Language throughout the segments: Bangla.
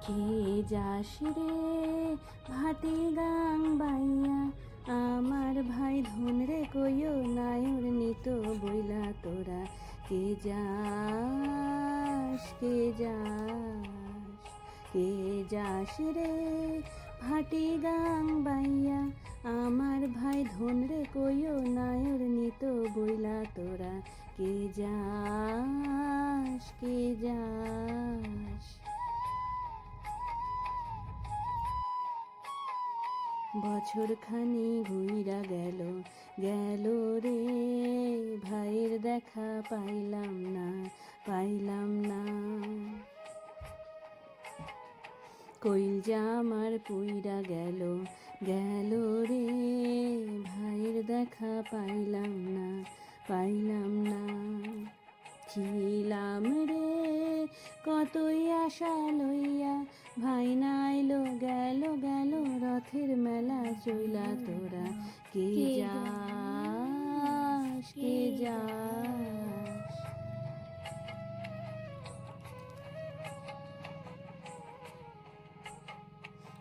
কে যাস রে ভাটি গাং বাইয়া, আমার ভাই ধন রে কইও নায়র নিত বইলা তোরা। কে যাস কে যাস, কে যাস রে ভাটি গাং বাইয়া, আমার ভাই ধন রে কইও নায়র নিত বইলা তোরা। কে যাস কে যাস। বছর খানি ঘুইরা গেল গেল রে, ভাইয়ের দেখা পাইলাম না পাইলাম না। কইলজা আমার পুইরা গেল গেল রে, ভাইয়ের দেখা পাইলাম না পাইলাম না। ছিলাম রে কতই আশা লইয়া, ভাই না আইলো গেল গেল রথের মেলা চইলা তোরা। কে যাস কে যাস।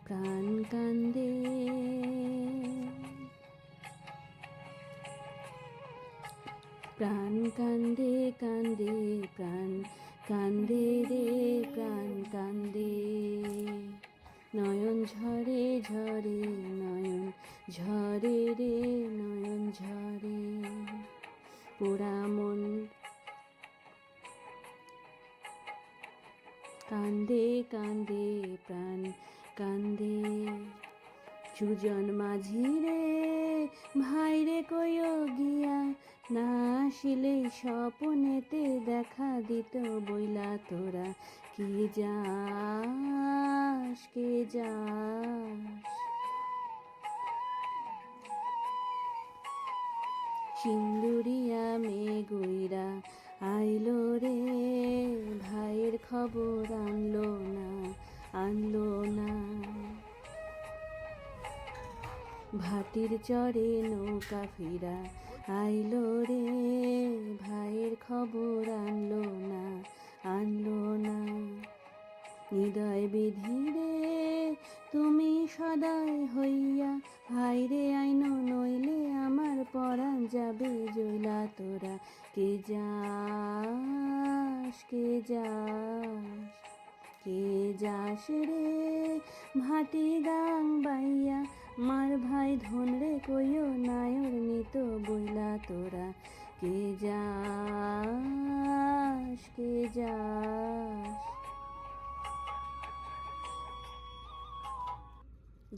প্রাণ কান্দে প্রাণ কান্দে কান্দে, প্রাণ কান্দে রে প্রাণ কান্দে। নয়ন ঝরে ঝরে নয়ন ঝরে রে নয়ন ঝরে। পোড়া মন কান্দে কান্দে প্রাণ কান্দে। সুজন মাঝি রে ভাই রে কইও গিয়া, না আসিলে স্বপনেতে দেখা দিত বইলা তোরা। কে যাস কে যাস। সিন্দুরিয়া মেঘইরা আইলো রে, ভাইয়ের খবর আনলো না আনলো না। ভাটির চরে নৌকা ফিরা আইলো রে, ভাইয়ের খবর আনলো না আনলো না। হৃদয় বিধিরে তুমি সদয় হইয়া, ভাইরে আইনো নইলে আমার পরাণ যাবে জইলা তোরা। কে যাস কে যাস, কে যাস রে ভাটি গাং বাইয়া, মার ভাই ধন রে কইও নায়র নিত বইলা তোরা। কে যাস কে যাস।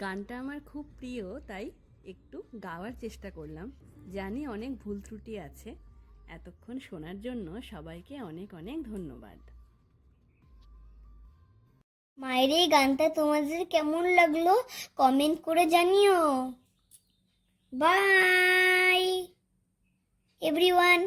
গানটা আমার খুব প্রিয়, তাই একটু গাওয়ার চেষ্টা করলাম। জানি অনেক ভুল ত্রুটি আছে। এতক্ষণ শোনার জন্য সবাইকে অনেক অনেক ধন্যবাদ। মায়ের এই গানটা তোমাদের কেমন লাগলো কমেন্ট করে জানিও। By everyone.